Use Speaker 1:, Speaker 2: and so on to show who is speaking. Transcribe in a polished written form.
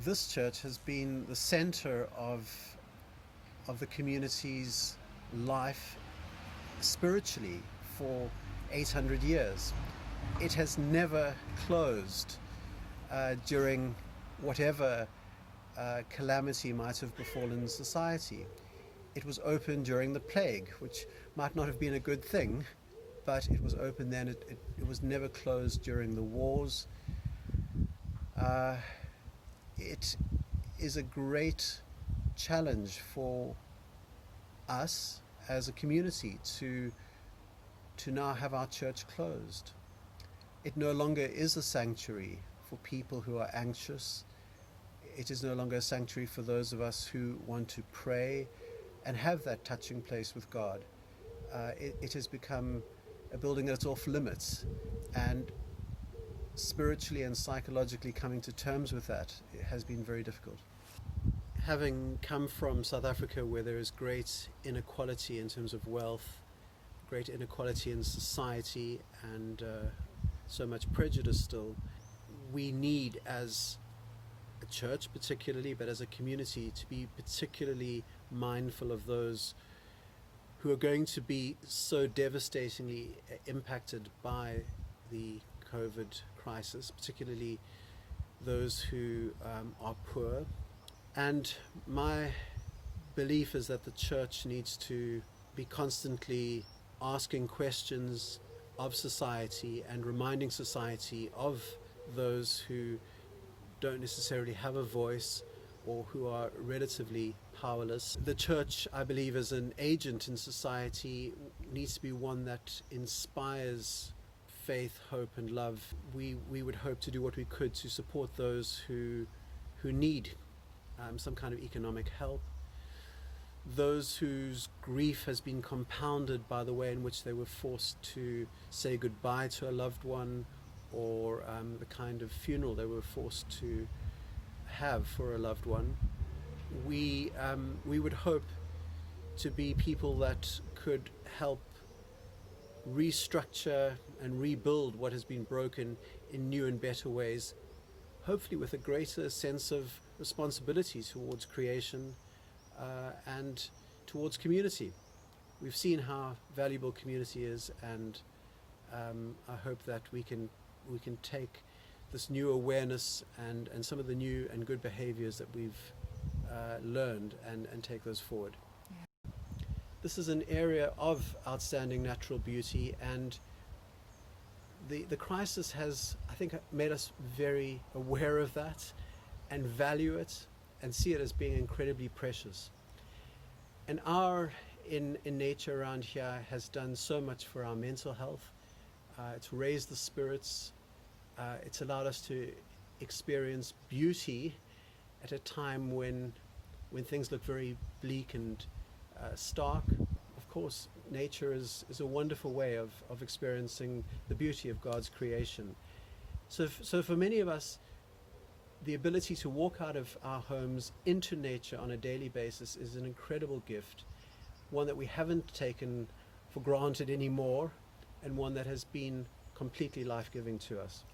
Speaker 1: this church has been the center of the community's life spiritually for 800 years. It has never closed during whatever calamity might have befallen society. It was open during the plague, which might not have been a good thing, but it was open then. It was never closed during the wars. It is a great challenge for us as a community to now have our church closed. It no longer is a sanctuary for people who are anxious. It is no longer a sanctuary for those of us who want to pray and have that touching place with God. It has become a building that's off limits, and spiritually and psychologically coming to terms with that has been very difficult. Having come from South Africa, where there is great inequality in terms of wealth, great inequality in society, and so much prejudice still, we need, as a church particularly, but as a community, to be particularly mindful of those who are going to be so devastatingly impacted by the COVID crisis, particularly those who are poor. And my belief is that the church needs to be constantly asking questions of society and reminding society of those who don't necessarily have a voice or who are relatively powerless. The church, I believe, as an agent in society, needs to be one that inspires faith, hope and love. We would hope to do what we could to support those who need some kind of economic help, those whose grief has been compounded by the way in which they were forced to say goodbye to a loved one, or the kind of funeral they were forced to have for a loved one. We would hope to be people that could help restructure and rebuild what has been broken in new and better ways, hopefully with a greater sense of responsibility towards creation and towards community. We've seen how valuable community is, and I hope that we can take this new awareness and some of the new and good behaviors that we've learned and take those forward. Yeah. This is an area of outstanding natural beauty, and the crisis has, I think, made us very aware of that and value it and see it as being incredibly precious. And our in nature around here has done so much for our mental health. It's raised the spirits. It's allowed us to experience beauty at a time when things look very bleak and stark. Of course, nature is a wonderful way of experiencing the beauty of God's creation. So for many of us, the ability to walk out of our homes into nature on a daily basis is an incredible gift, one that we haven't taken for granted anymore, and one that has been completely life-giving to us.